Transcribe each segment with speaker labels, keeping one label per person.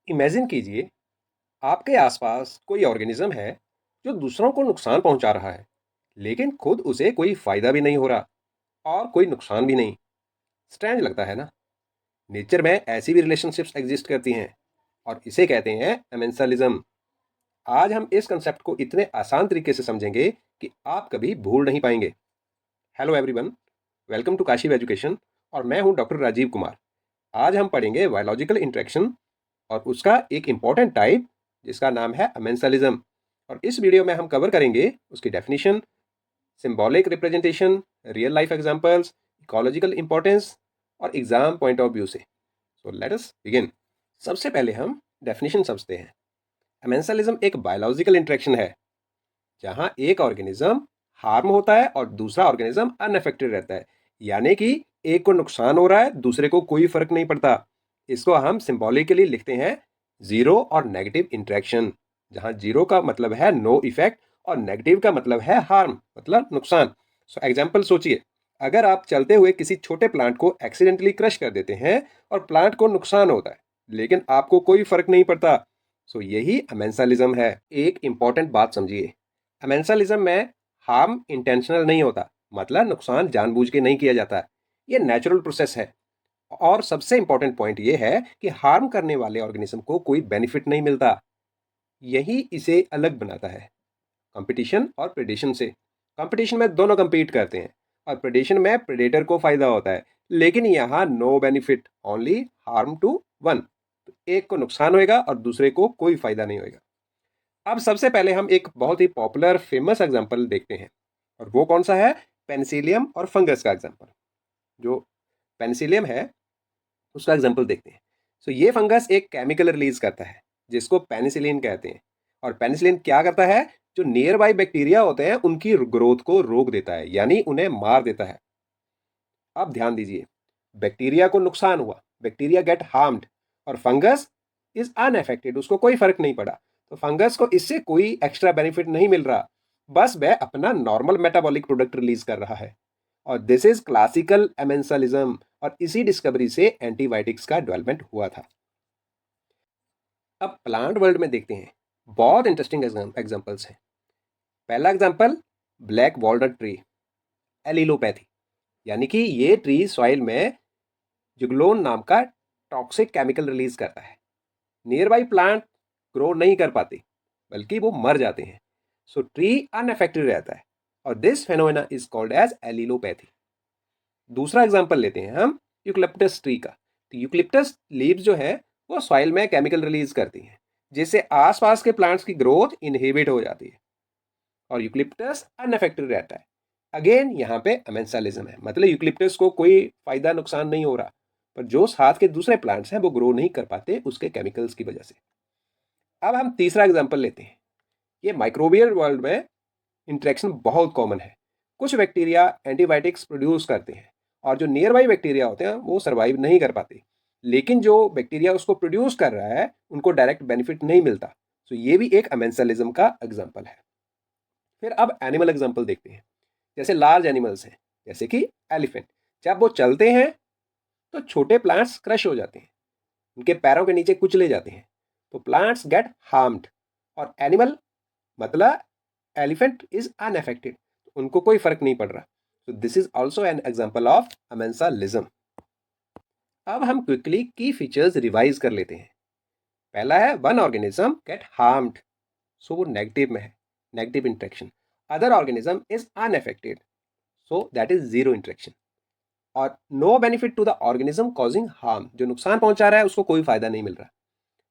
Speaker 1: Imagine कीजिए आपके आसपास कोई ऑर्गेनिज्म है जो दूसरों को नुकसान पहुंचा रहा है, लेकिन खुद उसे कोई फायदा भी नहीं हो रहा और कोई नुकसान भी नहीं। स्ट्रेंज लगता है ना। नेचर में ऐसी भी रिलेशनशिप्स एग्जिस्ट करती हैं और इसे कहते हैं एमेंसलिज्म। आज हम इस कंसेप्ट को इतने आसान तरीके से समझेंगे कि आप कभी भूल नहीं पाएंगे। Hello everyone, welcome to Kashiv education और मैं हूं डॉक्टर राजीव कुमार। आज हम पढ़ेंगे बायोलॉजिकल इंटरेक्शन और उसका एक इंपॉर्टेंट टाइप जिसका नाम है अमेंसलिज्म। और इस वीडियो में हम कवर करेंगे उसकी definition, symbolic representation, real life examples, ecological importance और एग्जाम पॉइंट ऑफ व्यू से। So let us begin. सबसे पहले हम डेफिनेशन समझते हैं। अमेंसलिज्म एक बायोलॉजिकल इंटरेक्शन है जहां एक ऑर्गेनिज्म हार्म होता है और दूसरा ऑर्गेनिज्म अनअफेक्टेड रहता है, यानी कि एक को नुकसान हो रहा है, दूसरे को कोई फर्क नहीं पड़ता। इसको हम सिंबॉलिकली लिखते हैं जीरो और नेगेटिव इंटरेक्शन, जहां जीरो का मतलब है नो इफेक्ट और नेगेटिव का मतलब है हार्म, मतलब नुकसान। सो एग्जाम्पल सोचिए, अगर आप चलते हुए किसी छोटे प्लांट को एक्सीडेंटली क्रश कर देते हैं और प्लांट को नुकसान होता है, लेकिन आपको कोई फर्क नहीं पड़ता। सो यही अमेंसलिज्म है। एक इंपॉर्टेंट बात समझिए, अमेंसलिज्म में हार्म इंटेंशनल नहीं होता, मतलब नुकसान जानबूझ के नहीं किया जाता। ये नेचुरल प्रोसेस है। और सबसे इंपॉर्टेंट पॉइंट ये है कि हार्म करने वाले ऑर्गेनिज्म को कोई बेनिफिट नहीं मिलता। यही इसे अलग बनाता है कंपटीशन और प्रेडेशन से। कंपटीशन में दोनों compete करते हैं और प्रेडेशन में प्रेडेटर को फायदा होता है, लेकिन यहाँ no benefit, only harm to one. एक को नुकसान होएगा और दूसरे को कोई फायदा नहीं होएगा। अब सबसे पहले हम एक बहुत ही पॉपुलर फेमस एग्जांपल देखते हैं, और वो कौन सा है? पेनिसिलियम और फंगस का एग्जांपल। जो पेनिसिलियम है उसका एग्जांपल देखते हैं। सो ये फंगस एक केमिकल रिलीज करता है जिसको पेनिसिलिन कहते हैं। और पेनिसिलिन क्या करता है? जो नियर बाई बैक्टीरिया होते हैं उनकी ग्रोथ को रोक देता है, यानी उन्हें मार देता है। अब ध्यान दीजिए, बैक्टीरिया को नुकसान हुआ, बैक्टीरिया गेट हार्म्ड, और फंगस इज अनअफेक्टेड, उसको कोई फर्क नहीं पड़ा। तो फंगस को इससे कोई एक्स्ट्रा बेनिफिट नहीं मिल रहा, बस वह अपना नॉर्मल मेटाबॉलिक प्रोडक्ट रिलीज कर रहा है। और दिस इज क्लासिकल एमेंसलिज्म, और इसी डिस्कवरी से एंटीबायोटिक्स का डेवलपमेंट हुआ था। अब प्लांट वर्ल्ड में देखते हैं, बहुत इंटरेस्टिंग एग्जांपल्स हैं। पहला example, black walnut tree, allelopathy, यानी कि ये ट्री सॉइल में जुगलोन नाम का टॉक्सिक केमिकल रिलीज करता है। नियर बाई प्लांट ग्रो नहीं कर पाते, बल्कि वो मर जाते हैं। सो ट्री अनअफेक्टेड रहता है, और this phenomena is called as allelopathy. दूसरा एग्जांपल लेते हैं हम यूकलिप्टस ट्री का। तो यूकलिप्टस लीव्स जो है वो सॉइल में केमिकल रिलीज करती हैं, जिससे आसपास के प्लांट्स की ग्रोथ इनहिबिट हो जाती है और यूकलिप्टस अनअफेक्टेड रहता है। अगेन यहाँ पे अमेंसलिज्म है, मतलब यूकलिप्टस को कोई फायदा नुकसान नहीं हो रहा, पर जो साथ के दूसरे प्लांट्स हैं वो ग्रो नहीं कर पाते उसके केमिकल्स की वजह से। अब हम तीसरा एग्जाम्पल लेते हैं। ये माइक्रोबियल वर्ल्ड में इंटरेक्शन बहुत कॉमन है। कुछ बैक्टीरिया एंटीबायोटिक्स प्रोड्यूस करते हैं और जो नियर बाई बैक्टीरिया होते हैं वो सर्वाइव नहीं कर पाते, लेकिन जो बैक्टीरिया उसको प्रोड्यूस कर रहा है उनको डायरेक्ट बेनिफिट नहीं मिलता। तो ये भी एक अमेंसलिज्म का एग्जाम्पल है। फिर अब एनिमल एग्जाम्पल देखते हैं। जैसे लार्ज एनिमल्स हैं, जैसे कि एलिफेंट, जब वो चलते हैं तो छोटे प्लांट्स क्रश हो जाते हैं, उनके पैरों के नीचे कुचले जाते हैं, तो प्लांट्स गेट हार्म्ड। और एनिमल मतलब एलिफेंट इज अनअफेक्टेड, उनको कोई फर्क नहीं पड़ रहा। तो this is also an example of amensalism. अब हम क्विकली की फीचर्स रिवाइज कर लेते हैं। पहला है one organism get harmed, so वो नेगेटिव में है, negative interaction. Other organism is unaffected, so that is zero interaction. और no benefit to the organism causing harm, जो नुकसान पहुंचा रहा है उसको कोई फायदा नहीं मिल रहा।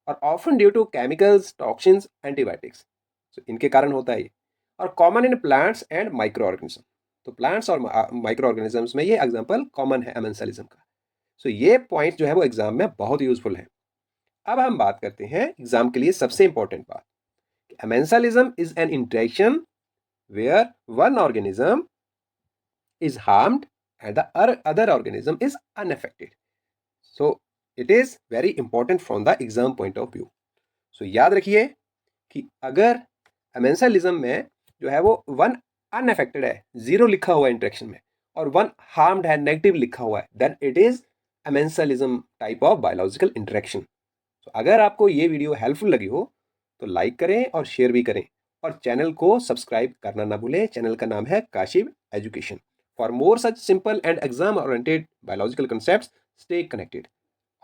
Speaker 1: और often due to chemicals, toxins, antibiotics, तो इनके कारण होता है ये। और common in plants and micro organism, तो प्लांट्स और माइक्रो ऑर्गेनिजम्स में ये एग्जाम्पल कॉमन है अमेंसलिज्म का। सो ये पॉइंट जो है वो एग्जाम में बहुत यूजफुल है। अब हम बात करते हैं एग्जाम के लिए सबसे इंपॉर्टेंट बात, amensalism is an interaction where one organism is harmed and the other organism is unaffected. So it is very important from the exam point of view. So याद रखिए कि अगर अमेंसलिज्म में जो है वो वन अनअफेक्टेड है, जीरो लिखा हुआ है इंटरेक्शन में, और वन हार्म्ड है, नेगेटिव लिखा हुआ है, then it is amensalism type of biological interaction. तो अगर आपको ये वीडियो हेल्पफुल लगी हो तो लाइक करें और शेयर भी करें, और चैनल को सब्सक्राइब करना ना भूलें। चैनल का नाम है Kashib education. For more such simple and exam oriented biological concept, stay connected.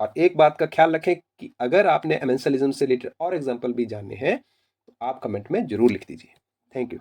Speaker 1: और एक बात का ख्याल रखें कि अगर आपने एमेंसलिज्म से रिलेटेड और एग्जाम्पल भी जानने हैं तो आप कमेंट में जरूर लिख दीजिए। Thank you.